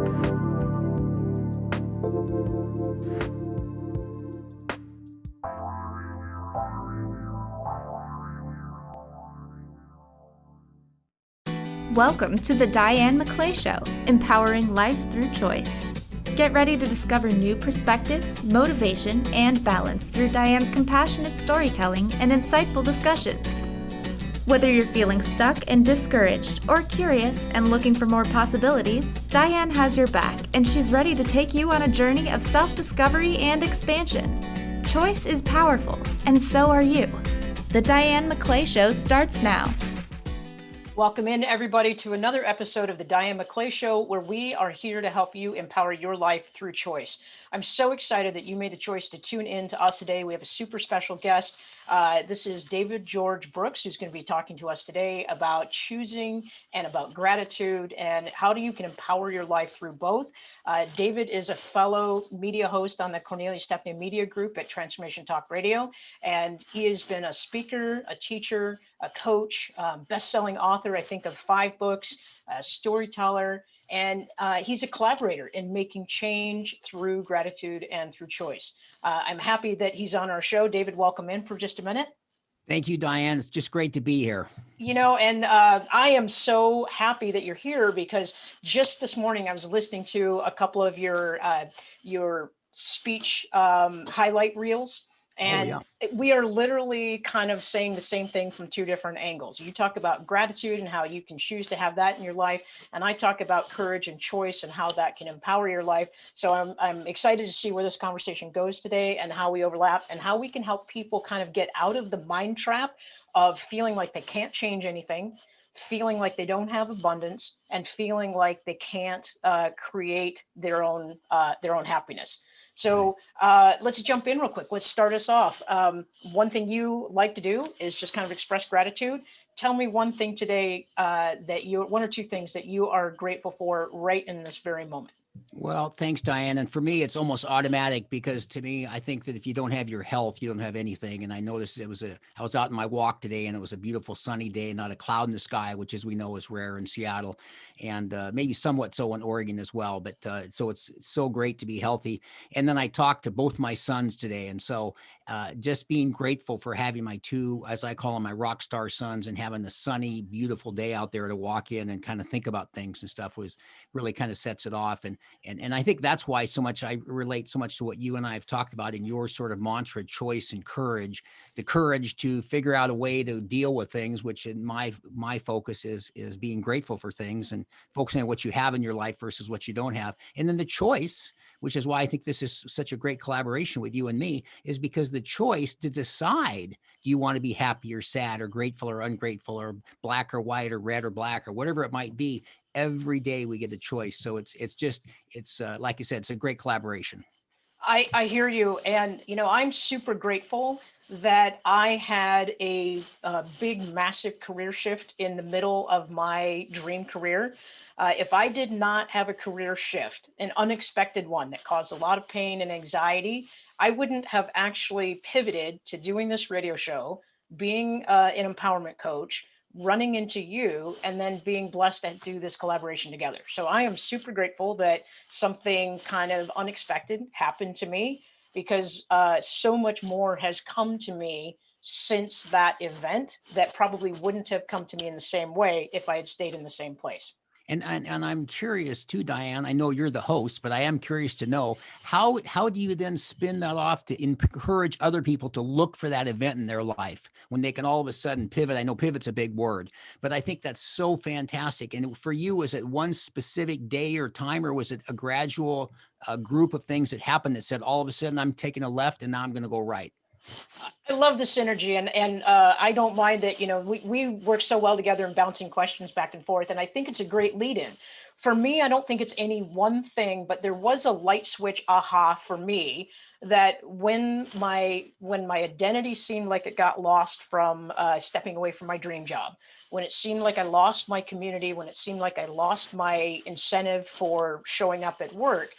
Welcome to the Diane McClay Show, empowering life through choice. Get ready to discover new perspectives, motivation, and balance through Diane's compassionate storytelling and insightful discussions. Whether you're feeling stuck and discouraged, or curious and looking for more possibilities, Diane has your back, and she's ready to take you on a journey of self-discovery and expansion. Choice is powerful, and so are you. The Diane McClay Show starts now. Welcome in, everybody, to another episode of the Diane McClay Show, where we are here to help you empower your life through choice. I'm so excited that you made the choice to tune in to us today. We have a super special guest. This is David George Brooks, who's going to be talking to us today about choosing and about gratitude and how you can empower your life through both. David is a fellow media host on the Cornelia Stephanie Media Group at Transformation Talk Radio, and he has been a speaker, a teacher, a coach, best-selling author, I think, of 5 books, a storyteller, and he's a collaborator in making change through gratitude and through choice. I'm happy that he's on our show. David, welcome in for just a minute. Thank you, Diane. It's just great to be here. You know, and I am so happy that you're here because just this morning I was listening to a couple of your speech highlight reels. And we are literally kind of saying the same thing from 2 different angles. You talk about gratitude and how you can choose to have that in your life. And I talk about courage and choice and how that can empower your life. So I'm excited to see where this conversation goes today and how we overlap and how we can help people kind of get out of the mind trap of feeling like they can't change anything, feeling like they don't have abundance, and feeling like they can't create their own happiness. So let's jump in real quick. Let's start us off. One thing you like to do is just kind of express gratitude. Tell me one thing today one or 2 things that you are grateful for right in this very moment. Well, thanks, Diane. And for me, it's almost automatic because to me, I think that if you don't have your health, you don't have anything. And I noticed I was out in my walk today and it was a beautiful sunny day, not a cloud in the sky, which as we know is rare in Seattle and maybe somewhat so in Oregon as well. But so it's so great to be healthy. And then I talked to both my sons today. And so just being grateful for having my 2, as I call them, my rock star sons, and having a sunny, beautiful day out there to walk in and kind of think about things and stuff was really kind of sets it off. And I think that's why so much I relate so much to what you and I have talked about in your sort of mantra, choice and courage, the courage to figure out a way to deal with things, which in my focus is being grateful for things and focusing on what you have in your life versus what you don't have. And then the choice, which is why I think this is such a great collaboration with you and me, is because the choice to decide, do you want to be happy or sad or grateful or ungrateful or black or white or red or black or whatever it might be. Every day we get a choice. So it's like I said, it's a great collaboration. I hear you. And, you know, I'm super grateful that I had a big, massive career shift in the middle of my dream career. If I did not have a career shift, an unexpected one that caused a lot of pain and anxiety, I wouldn't have actually pivoted to doing this radio show, being an empowerment coach, running into you, and then being blessed to do this collaboration together. So I am super grateful that something kind of unexpected happened to me because so much more has come to me since that event that probably wouldn't have come to me in the same way if I had stayed in the same place. And I'm curious too, Diane, I know you're the host, but I am curious to know how do you then spin that off to encourage other people to look for that event in their life when they can all of a sudden pivot? I know pivot's a big word, but I think that's so fantastic. And for you, was it one specific day or time, or was it a gradual group of things that happened that said, all of a sudden I'm taking a left and now I'm going to go right? I love the synergy, and I don't mind that, you know, we work so well together and bouncing questions back and forth. And I think it's a great lead in. For me, I don't think it's any one thing, but there was a light switch aha for me that when my identity seemed like it got lost from stepping away from my dream job, when it seemed like I lost my community, when it seemed like I lost my incentive for showing up at work,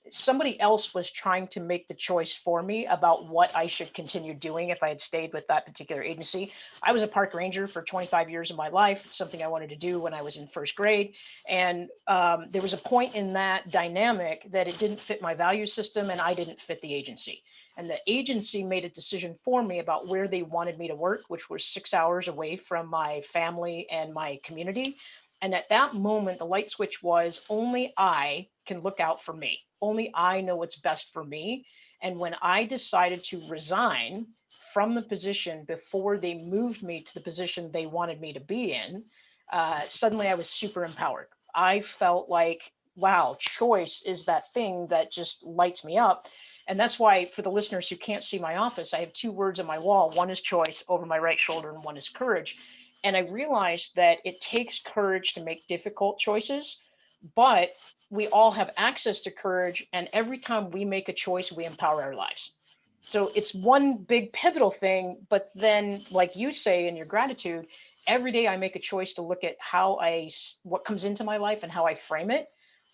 Somebody else was trying to make the choice for me about what I should continue doing if I had stayed with that particular agency. I was a park ranger for 25 years of my life, something I wanted to do when I was in first grade. And there was a point in that dynamic that it didn't fit my value system and I didn't fit the agency. And the agency made a decision for me about where they wanted me to work, which was 6 hours away from my family and my community. And at that moment, the light switch was only I can look out for me. Only I know what's best for me. And when I decided to resign from the position before they moved me to the position they wanted me to be in, suddenly I was super empowered. I felt like, wow, choice is that thing that just lights me up. And that's why, for the listeners who can't see my office, I have two words on my wall. One is choice over my right shoulder, and one is courage. And I realized that it takes courage to make difficult choices, but we all have access to courage. And every time we make a choice, we empower our lives. So it's one big pivotal thing. But then, like you say in your gratitude, every day I make a choice to look at what comes into my life and how I frame it.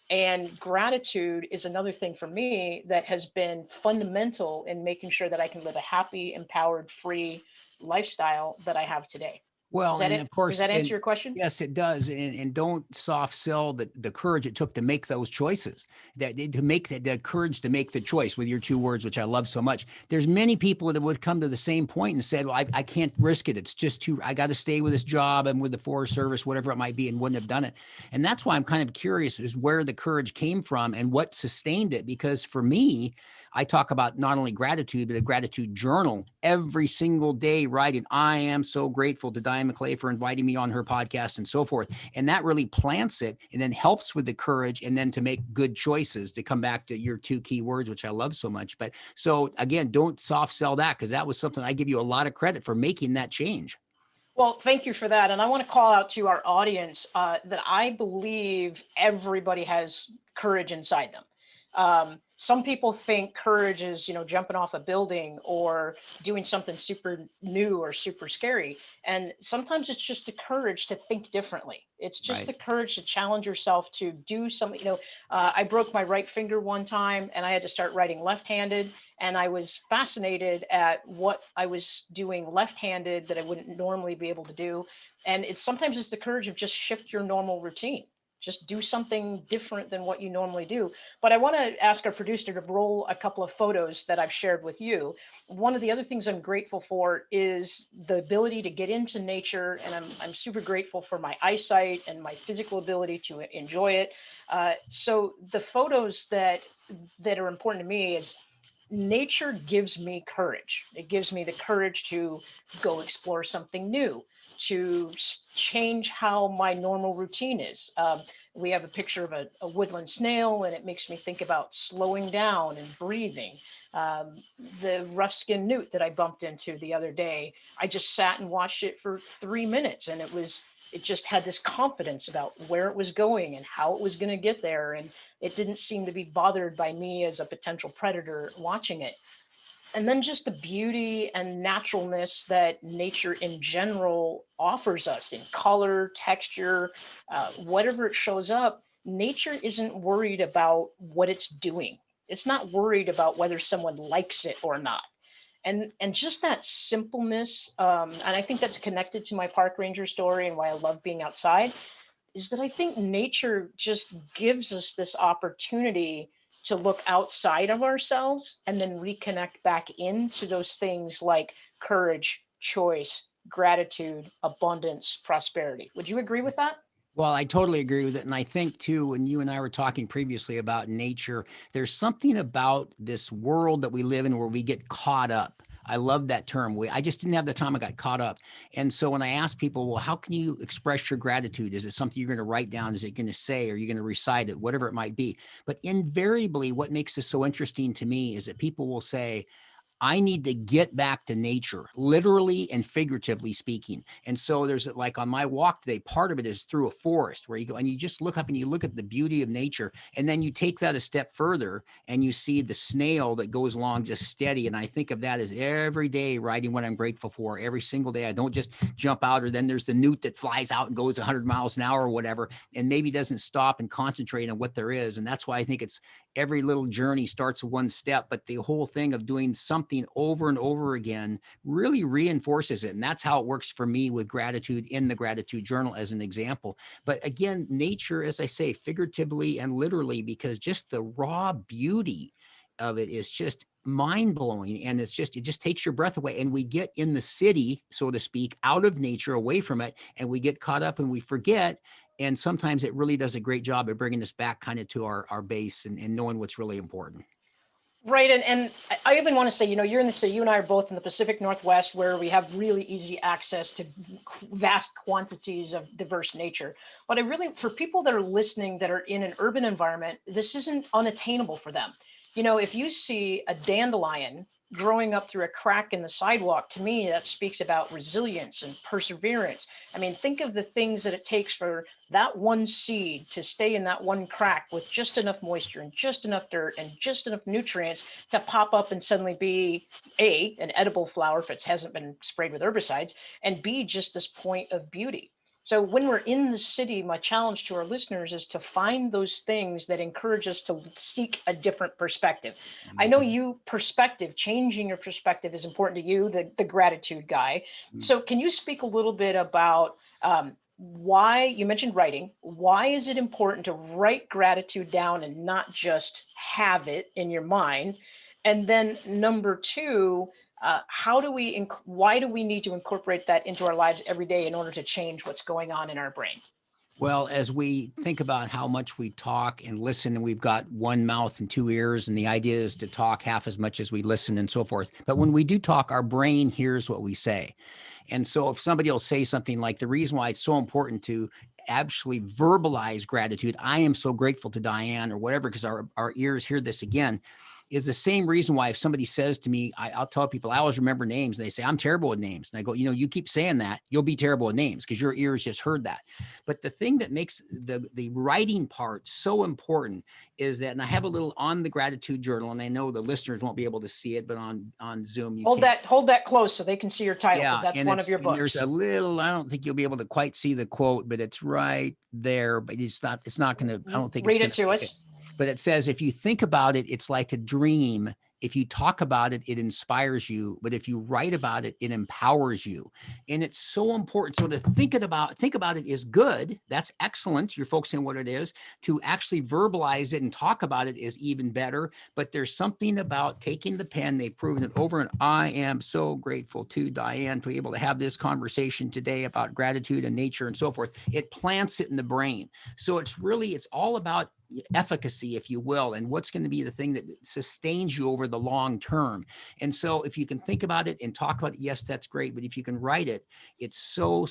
And gratitude is another thing for me that has been fundamental in making sure that I can live a happy, empowered, free lifestyle that I have today. Well, Is that and it? of course, Does that answer and your question? yes, it does. And don't soft sell the courage it took to make those choices, to make the courage to make the choice with your two words, which I love so much. There's many people that would come to the same point and said, well, I can't risk it. It's just I got to stay with this job and with the Forest Service, whatever it might be, and wouldn't have done it. And that's why I'm kind of curious is where the courage came from and what sustained it. Because for me, I talk about not only gratitude, but a gratitude journal every single day, writing, I am so grateful to Diane McClay for inviting me on her podcast and so forth. And that really plants it and then helps with the courage and then to make good choices, to come back to your two key words, which I love so much. But so again, don't soft sell that, because that was something I give you a lot of credit for making that change. Well, thank you for that. And I want to call out to our audience that I believe everybody has courage inside them. Some people think courage is, jumping off a building or doing something super new or super scary. And sometimes it's just the courage to think differently. It's just Right. the courage to challenge yourself to do something. I broke my right finger one time and I had to start writing left-handed. And I was fascinated at what I was doing left-handed that I wouldn't normally be able to do. And sometimes it's the courage of just shift your normal routine. Just do something different than what you normally do. But I want to ask our producer to roll a couple of photos that I've shared with you. One of the other things I'm grateful for is the ability to get into nature. And I'm super grateful for my eyesight and my physical ability to enjoy it. So the photos that are important to me is nature gives me courage. It gives me the courage to go explore something new, to change how my normal routine is. We have a picture of a woodland snail, and it makes me think about slowing down and breathing. The rough-skinned newt that I bumped into the other day, I just sat and watched it for 3 minutes, and it just had this confidence about where it was going and how it was going to get there. And it didn't seem to be bothered by me as a potential predator watching it. And then just the beauty and naturalness that nature in general offers us in color, texture, whatever it shows up. Nature isn't worried about what it's doing. It's not worried about whether someone likes it or not. And just that simpleness, and I think that's connected to my park ranger story and why I love being outside, is that I think nature just gives us this opportunity to look outside of ourselves and then reconnect back into those things like courage, choice, gratitude, abundance, prosperity. Would you agree with that? Well, I totally agree with it. And I think too, when you and I were talking previously about nature, there's something about this world that we live in where we get caught up. I love that term. I just didn't have the time. I got caught up. And so when I ask people, well, how can you express your gratitude? Is it something you're going to write down? Is it going to say, or are you going to recite it, whatever it might be? But invariably, what makes this so interesting to me is that people will say, I need to get back to nature, literally and figuratively speaking. And so there's like on my walk today, part of it is through a forest where you go and you just look up and you look at the beauty of nature. And then you take that a step further and you see the snail that goes along just steady. And I think of that as every day writing what I'm grateful for every single day. I don't just jump out, or then there's the newt that flies out and goes 100 miles an hour or whatever, and maybe doesn't stop and concentrate on what there is. And that's why I think it's every little journey starts with one step, but the whole thing of doing something over and over again really reinforces it. And that's how it works for me with gratitude in the gratitude journal as an example. But again, nature, as I say, figuratively and literally, because just the raw beauty of it is just mind blowing. And it just takes your breath away. And we get in the city, so to speak, out of nature, away from it, and we get caught up and we forget. And sometimes it really does a great job of bringing us back kind of to our base and knowing what's really important. Right. And I even want to say, you're in the city, you and I are both in the Pacific Northwest, where we have really easy access to vast quantities of diverse nature. But for people that are listening that are in an urban environment, this isn't unattainable for them. If you see a dandelion growing up through a crack in the sidewalk, to me, that speaks about resilience and perseverance. I mean, think of the things that it takes for that one seed to stay in that one crack with just enough moisture and just enough dirt and just enough nutrients to pop up and suddenly be an edible flower if it hasn't been sprayed with herbicides, and B, just this point of beauty. So when we're in the city, my challenge to our listeners is to find those things that encourage us to seek a different perspective. I know changing your perspective is important to you, the gratitude guy. So can you speak a little bit about why, you mentioned writing, why is it important to write gratitude down and not just have it in your mind? And then number two, why do we need to incorporate that into our lives every day in order to change what's going on in our brain? Well, as we think about how much we talk and listen, and we've got one mouth and two ears, and the idea is to talk half as much as we listen and so forth. But when we do talk, our brain hears what we say. And so if somebody will say something like, the reason why it's so important to actually verbalize gratitude, I am so grateful to Diane or whatever, because our ears hear this again, is the same reason why if somebody says to me, I'll tell people, I always remember names. And they say, I'm terrible with names. And I go, you keep saying that, you'll be terrible with names because your ears just heard that. But the thing that makes the writing part so important is that, and I have a little on the gratitude journal, and I know the listeners won't be able to see it, but on Zoom, hold that close so they can see your title, because that's one of your books. There's a little, I don't think you'll be able to quite see the quote, but it's right there, but it's not going to, I don't think read it to us. But it says, if you think about it, it's like a dream. If you talk about it, it inspires you. But if you write about it, it empowers you. And it's so important. So to think about it is good. That's excellent. You're focusing on what it is. To actually verbalize it and talk about it is even better. But there's something about taking the pen. They've proven it over. And I am so grateful to Diane to be able to have this conversation today about gratitude and nature and so forth. It plants it in the brain. So it's all about efficacy, if you will, and what's going to be the thing that sustains you over the long term. And so if you can think about it and talk about it, yes, that's great. But if you can write it, it's so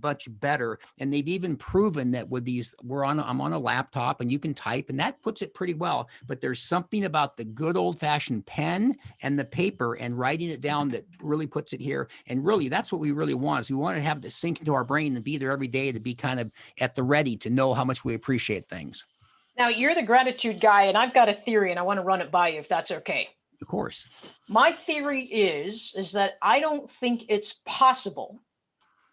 much better. And they've even proven that with these, I'm on a laptop and you can type, and that puts it pretty well. But there's something about the good old fashioned pen and the paper and writing it down that really puts it here. And really, that's what we really want, is we want to have it sink into our brain and be there every day, to be kind of at the ready to know how much we appreciate things. Now, you're the gratitude guy, and I've got a theory, and I want to run it by you if that's okay. Of course. My theory is that I don't think it's possible,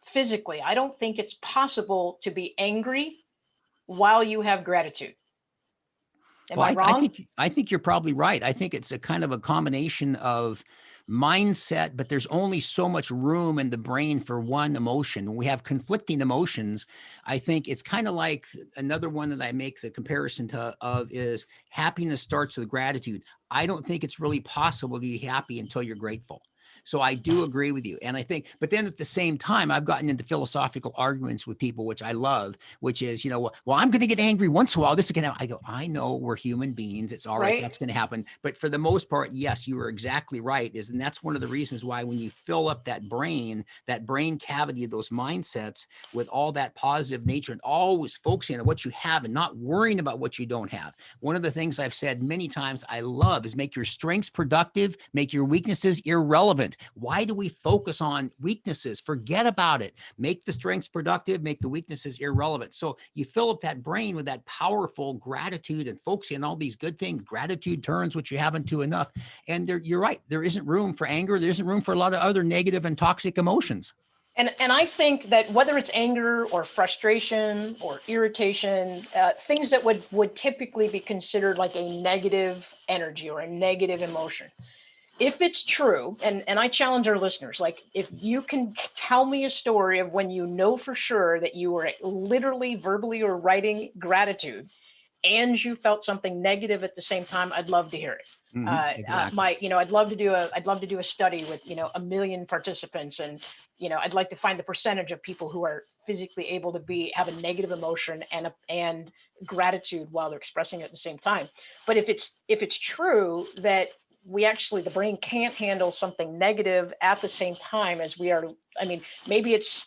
physically, I don't think it's possible to be angry while you have gratitude. Am I wrong? I think you're probably right. I think it's a kind of a combination of mindset, but there's only so much room in the brain for one emotion. When we have conflicting emotions, I think it's kind of like another one that I make the comparison of is happiness starts with gratitude. I don't think it's really possible to be happy until you're grateful. So I do agree with you. And I think, but then at the same time, I've gotten into philosophical arguments with people, which I love, which is, well, I'm going to get angry once in a while. This is going to, I go, I know we're human beings. It's all right. That's going to happen. But for the most part, yes, you are exactly right. And that's one of the reasons why when you fill up that brain cavity of those mindsets with all that positive nature and always focusing on what you have and not worrying about what you don't have. One of the things I've said many times I love is make your strengths productive, make your weaknesses irrelevant. Why do we focus on weaknesses? Forget about it. Make the strengths productive, make the weaknesses irrelevant. So you fill up that brain with that powerful gratitude and focusing on all these good things. Gratitude turns what you haven't to enough. And you're right. There isn't room for anger. There isn't room for a lot of other negative and toxic emotions. And I think that whether it's anger or frustration or irritation, things that would typically be considered like a negative energy or a negative emotion, if it's true, and I challenge our listeners, like if you can tell me a story of when you know for sure that you were literally verbally or writing gratitude and you felt something negative at the same time, I'd love to hear it. Exactly. I'd love to do a study with, 1 million participants, and, I'd like to find the percentage of people who are physically able to have a negative emotion and gratitude while they're expressing it at the same time. But if it's true that the brain can't handle something negative at the same time as we are, maybe it's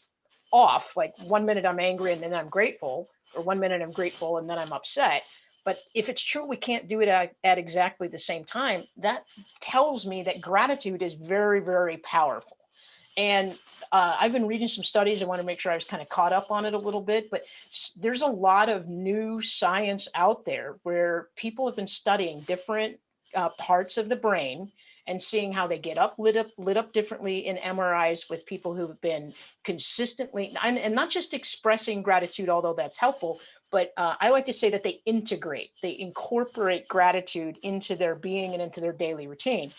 off, like 1 minute I'm angry and then I'm grateful, or 1 minute I'm grateful and then I'm upset. But if it's true we can't do it at exactly the same time, that tells me that gratitude is very, very powerful. And I've been reading some studies. I want to make sure I was kind of caught up on it a little bit, but there's a lot of new science out there where people have been studying different parts of the brain and seeing how they get lit up differently in MRIs with people who've been consistently, and not just expressing gratitude, although that's helpful, but I like to say that they incorporate gratitude into their being and into their daily routine.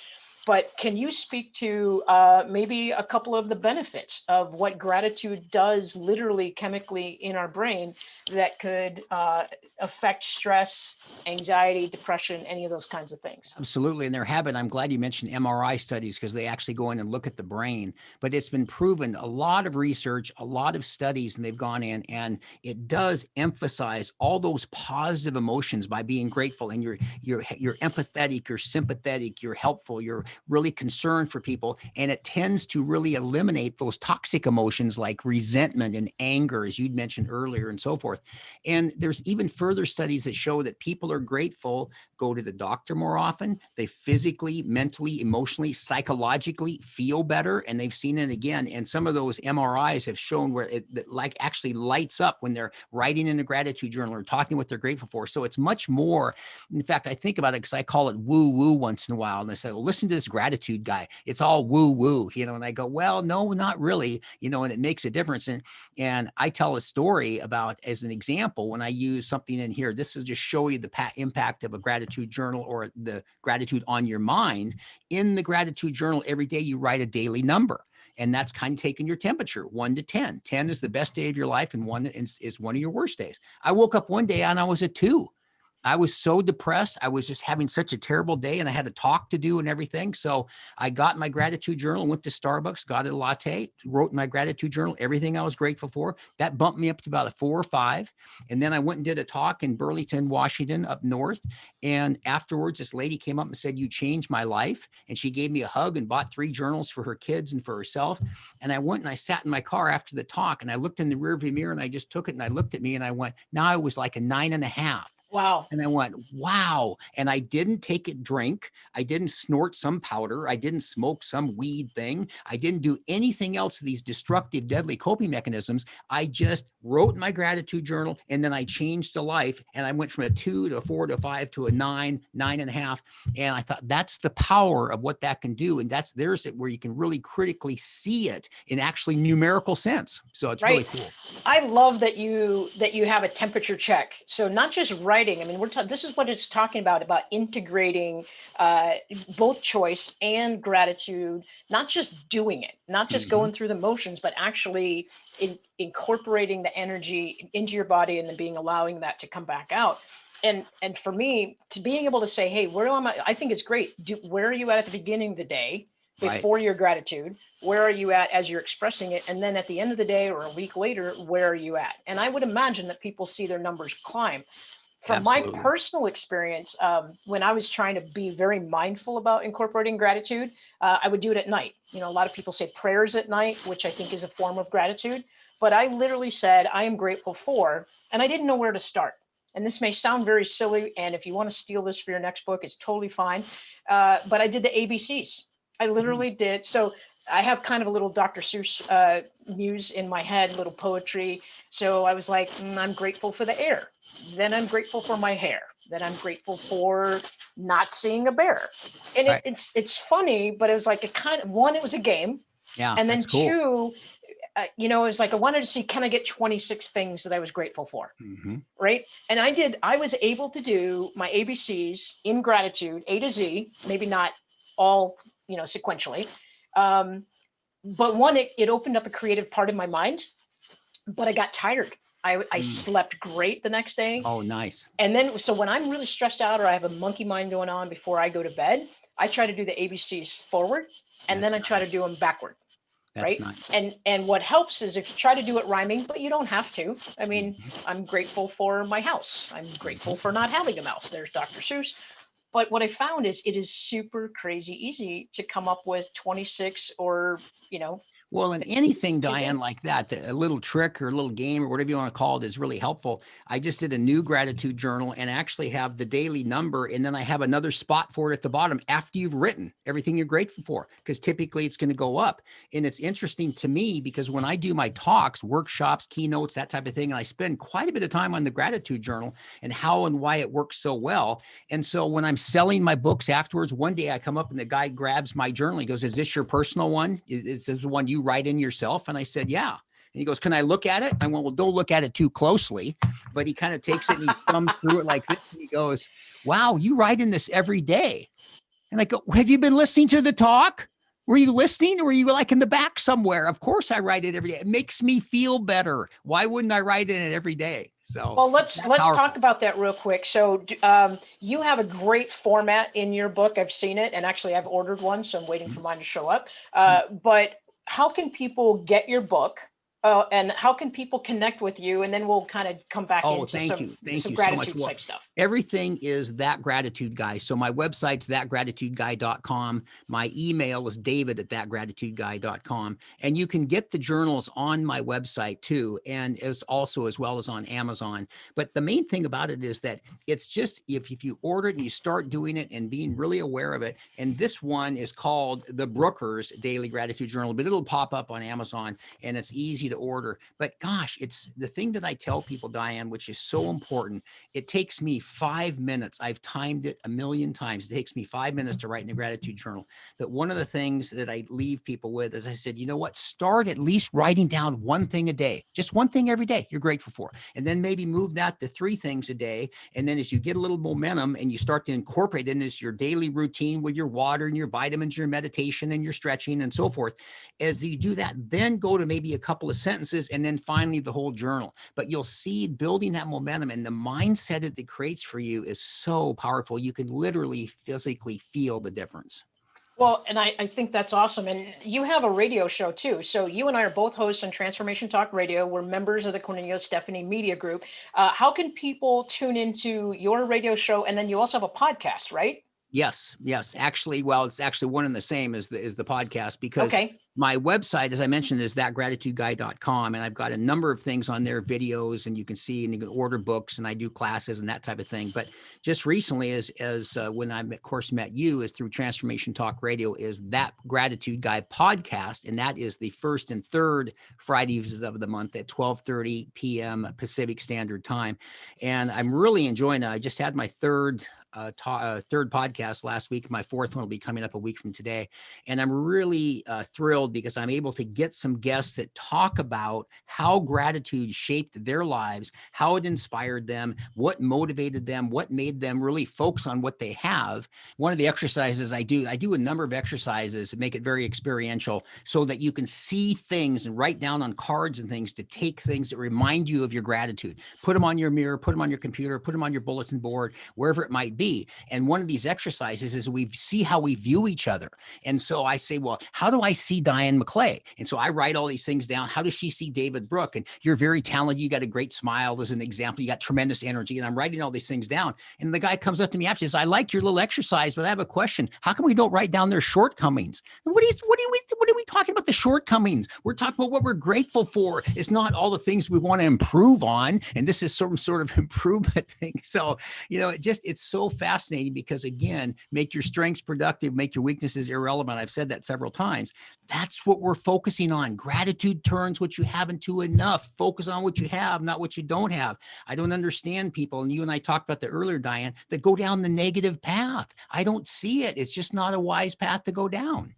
But can you speak to maybe a couple of the benefits of what gratitude does literally chemically in our brain that could affect stress, anxiety, depression, any of those kinds of things? Absolutely. And I'm glad you mentioned MRI studies, because they actually go in and look at the brain. But it's been proven, a lot of research, a lot of studies, and they've gone in, and it does emphasize all those positive emotions by being grateful. And you're empathetic, you're sympathetic, you're helpful, you're really concerned for people. And it tends to really eliminate those toxic emotions like resentment and anger, as you'd mentioned earlier, and so forth. And there's even further studies that show that people are grateful, go to the doctor more often. They physically, mentally, emotionally, psychologically feel better. And they've seen it again. And some of those MRIs have shown where it like actually lights up when they're writing in a gratitude journal or talking what they're grateful for. So it's much more. In fact, I think about it because I call it woo woo once in a while. And I say, well, listen to this gratitude guy. It's all woo woo, and I go, well, no, not really, and it makes a difference. And I tell a story about, as an example, when I use something in here, this is just show you the impact of a gratitude journal or the gratitude on your mind. In the gratitude journal, every day you write a daily number. And that's kind of taking your temperature, 1 to 10. 10 is the best day of your life, and 1 is one of your worst days. I woke up one day and I was a 2. I was so depressed. I was just having such a terrible day, and I had a talk to do and everything. So I got my gratitude journal, went to Starbucks, got a latte, wrote in my gratitude journal everything I was grateful for. That bumped me up to about a 4 or 5. And then I went and did a talk in Burlington, Washington, up north. And afterwards, this lady came up and said, "You changed my life." And she gave me a hug and bought 3 journals for her kids and for herself. And I went and I sat in my car after the talk, and I looked in the rearview mirror, and I just took it and I looked at me and I went, now I was like a 9.5. Wow. And I went, wow. And I didn't take a drink. I didn't snort some powder. I didn't smoke some weed thing. I didn't do anything else of these destructive, deadly coping mechanisms. I just wrote my gratitude journal, and then I changed a life. And I went from a 2 to a 4 to a 5 to a 9, 9.5. And I thought, that's the power of what that can do. And there's it where you can really critically see it in actually numerical sense. So it's really cool. I love that you have a temperature check. So not just writing. I mean, this is what it's talking about integrating both choice and gratitude, not just doing it, not just going through the motions, but actually incorporating the energy into your body and then allowing that to come back out. And for me, to being able to say, hey, where am I? I think it's great. Where are you at the beginning of the day? Right. before your gratitude? Where are you at as you're expressing it? And then at the end of the day or a week later, where are you at? And I would imagine that people see their numbers climb. From my Absolutely. personal experience, when I was trying to be very mindful about incorporating gratitude, I would do it at night. You know, a lot of people say prayers at night, which I think is a form of gratitude. But I literally said, I am grateful for, and I didn't know where to start. And this may sound very silly. And if you want to steal this for your next book, it's totally fine. But I did the ABCs. I literally did. So I have kind of a little Dr. Seuss muse in my head, little poetry. So I was like, I'm grateful for the air. Then I'm grateful for my hair. Then I'm grateful for not seeing a bear. And Right. it's funny, but it was like a kind of one, it was a game. Yeah. And then that's cool. two, it was like I wanted to see, can I get 26 things that I was grateful for? Mm-hmm. Right. And I was able to do my ABCs in gratitude, A to Z, maybe not all, sequentially. But one, it opened up a creative part of my mind, but I got tired. I slept great the next day. Oh, nice. And then, so when I'm really stressed out or I have a monkey mind going on before I go to bed, I try to do the ABCs forward and That's then I try to nice. do them backward. That's Right. nice. And what helps is if you try to do it rhyming, but you don't have to. I mean, Mhm. I'm grateful for my house. I'm grateful for not having a mouse. There's Dr. Seuss. But what I found is it is super crazy easy to come up with 26 or, Well, and anything, Yeah. Diane, like that, a little trick or a little game or whatever you want to call it is really helpful. I just did a new gratitude journal and actually have the daily number. And then I have another spot for it at the bottom after you've written everything you're grateful for, because typically it's going to go up. And it's interesting to me because when I do my talks, workshops, keynotes, that type of thing, and I spend quite a bit of time on the gratitude journal and how and why it works so well. And so when I'm selling my books afterwards, one day I come up and the guy grabs my journal. He goes, "Is this your personal one? Is this the one you write in yourself?" And I said, "Yeah." And he goes, "Can I look at it?" I went, "Well, don't look at it too closely." But he kind of takes it and he thumbs through it like this. And he goes, "Wow, you write in this every day." And I go, "Have you been listening to the talk? Were you listening or were you like in the back somewhere?" "Of course I write it every day. It makes me feel better. Why wouldn't I write in it every day?" So Well, let's powerful. talk about that real quick. So, you have a great format in your book. I've seen it, and actually, I've ordered one, so I'm waiting for mine to show up. But how can people get your book, and how can people connect with you? And then we'll kind of come back Oh, into thank some you. Thank some you so much. gratitude Well, type stuff. everything is That Gratitude Guy. So my website's thatgratitudeguy.com. My email is david@thatgratitudeguy.com. And you can get the journals on my website too. And it's also as well as on Amazon. But the main thing about it is that it's just, if you order it and you start doing it and being really aware of it. And this one is called the Brooker's Daily Gratitude Journal, but it'll pop up on Amazon and it's easy to order. But gosh, it's the thing that I tell people, Diane, which is so important. It takes me 5 minutes. I've timed it a million times. It takes me 5 minutes to write in a gratitude journal. But one of the things that I leave people with is I said, you know what? Start at least writing down one thing a day, just one thing every day you're grateful for. And then maybe move that to 3 things a day. And then as you get a little momentum and you start to incorporate it into your daily routine with your water and your vitamins, your meditation and your stretching and so forth, as you do that, then go to maybe a couple of sentences and then finally the whole journal. But you'll see building that momentum and the mindset that it creates for you is so powerful. You can literally physically feel the difference. Well, and I think that's awesome. And you have a radio show too. So you and I are both hosts on Transformation Talk Radio. We're members of the Cornelius Stephanie Media Group. How can people tune into your radio show? And then you also have a podcast, right? Yes. Actually, well, it's actually one and the same as the podcast, because Okay. my website, as I mentioned, is thatgratitudeguy.com. And I've got a number of things on there, videos, and you can see, and you can order books, and I do classes and that type of thing. But just recently, as when I, of course, met you, is through Transformation Talk Radio, is That Gratitude Guy podcast. And that is the first and third Fridays of the month at 12:30 p.m. Pacific Standard Time. And I'm really enjoying it. I just had my third podcast last week. My fourth one will be coming up a week from today. And I'm really thrilled because I'm able to get some guests that talk about how gratitude shaped their lives, how it inspired them, what motivated them, what made them really focus on what they have. One of the exercises I do a number of exercises that make it very experiential so that you can see things and write down on cards and things to take things that remind you of your gratitude. Put them on your mirror, put them on your computer, put them on your bulletin board, wherever it might be. be. And one of these exercises is we see how we view each other. And so I say, well, how do I see Diane McClay? And so I write all these things down. How does she see David Brooke? And you're very talented. You got a great smile as an example. You got tremendous energy. And I'm writing all these things down. And the guy comes up to me after, says, I like your little exercise, but I have a question. How come we don't write down their shortcomings? What are we talking about the shortcomings? We're talking about what we're grateful for. It's not all the things we want to improve on. And this is some sort of improvement thing. So, it's so fascinating because, again, make your strengths productive, make your weaknesses irrelevant. I've said that several times. That's what we're focusing on. Gratitude turns what you have into enough. Focus on what you have, not what you don't have. I don't understand people, and you and I talked about that earlier, Diane, that go down the negative path. I don't see it. It's just not a wise path to go down.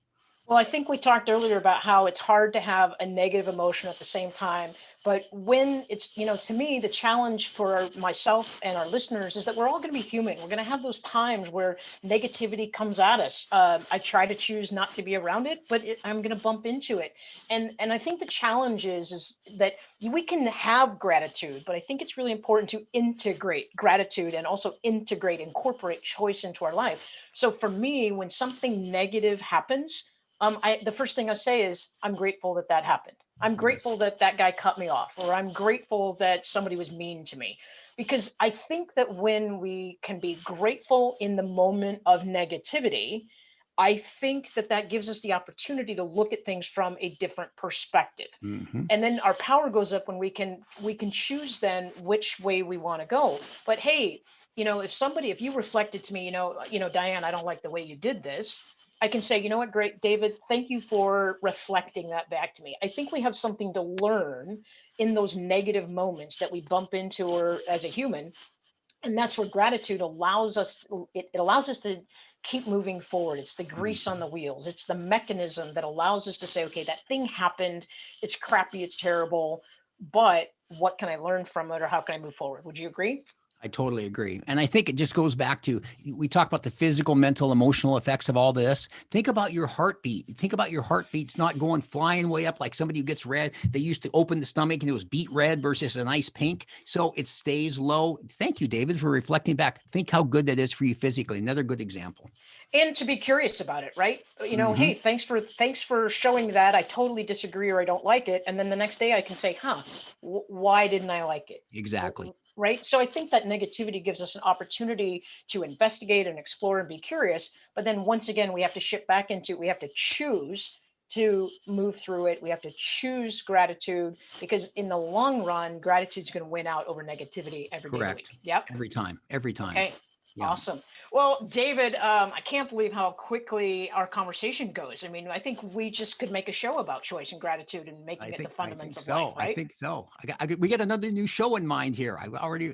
Well, I think we talked earlier about how it's hard to have a negative emotion at the same time. But when it's, to me, the challenge for myself and our listeners is that we're all going to be human. We're going to have those times where negativity comes at us. I try to choose not to be around it, but I'm going to bump into it. And I think the challenge is that we can have gratitude, but I think it's really important to integrate gratitude and also incorporate choice into our life. So for me, when something negative happens, the first thing I say is, I'm grateful that happened. I'm grateful that guy cut me off, or I'm grateful that somebody was mean to me. Because I think that when we can be grateful in the moment of negativity, I think that gives us the opportunity to look at things from a different perspective. Mm-hmm. And then our power goes up when we can choose then which way we want to go. But hey, if you reflected to me, Diane, I don't like the way you did this. I can say, you know what, great, David, thank you for reflecting that back to me. I think we have something to learn in those negative moments that we bump into or as a human. And that's where gratitude allows us, it allows us to keep moving forward. It's the grease on the wheels. It's the mechanism that allows us to say, okay, that thing happened. It's crappy. It's terrible. But what can I learn from it, or how can I move forward? Would you agree? I totally agree. And I think it just goes back to, we talk about the physical, mental, emotional effects of all this. Think about your heartbeat. Think about your heartbeat's not going flying way up like somebody who gets red. They used to open the stomach and it was beet red versus a nice pink. So it stays low. Thank you, David, for reflecting back. Think how good that is for you physically. Another good example. And to be curious about it, right? Hey, thanks for showing that. I totally disagree or I don't like it. And then the next day I can say, why didn't I like it? Exactly. Right. So I think that negativity gives us an opportunity to investigate and explore and be curious. But then once again, we have to shift back into, we have to choose to move through it. We have to choose gratitude, because in the long run, gratitude is going to win out over negativity every day of the week. Yep. Every time. Okay. Yeah. Awesome. Well, David, I can't believe how quickly our conversation goes. I mean, I think we just could make a show about choice and gratitude and making it the fundamentals of life, right? I think so. We got another new show in mind here.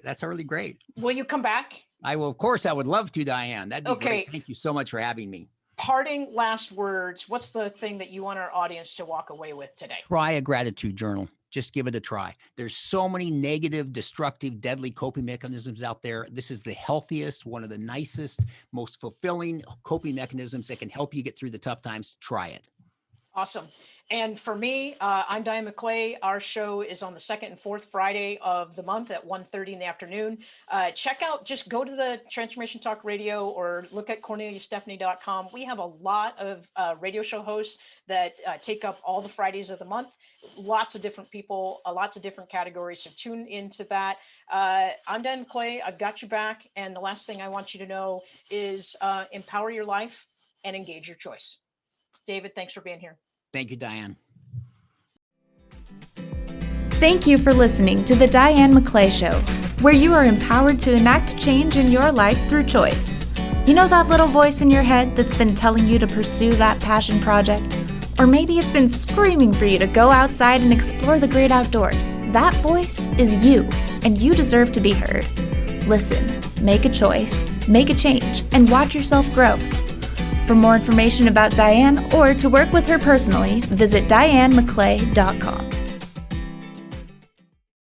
That's already great. Will you come back? I will. Of course, I would love to, Diane. That'd be great. Thank you so much for having me. Parting last words. What's the thing that you want our audience to walk away with today? Try a gratitude journal. Just give it a try. There's so many negative, destructive, deadly coping mechanisms out there. This is the healthiest, one of the nicest, most fulfilling coping mechanisms that can help you get through the tough times. Try it. Awesome. And for me, I'm Diane McClay. Our show is on the second and fourth Friday of the month at 1:30 in the afternoon. Just go to the Transformation Talk Radio or look at CorneliaStephanie.com. We have a lot of radio show hosts that take up all the Fridays of the month. Lots of different people, lots of different categories. So tune into that. I'm Diane McClay. I've got your back. And the last thing I want you to know is empower your life and engage your choice. David, thanks for being here. Thank you, Diane. Thank you for listening to The Diane McClay Show, where you are empowered to enact change in your life through choice. You know that little voice in your head that's been telling you to pursue that passion project? Or maybe it's been screaming for you to go outside and explore the great outdoors. That voice is you, and you deserve to be heard. Listen, make a choice, make a change, and watch yourself grow. For more information about Diane or to work with her personally, visit DianeMcClay.com.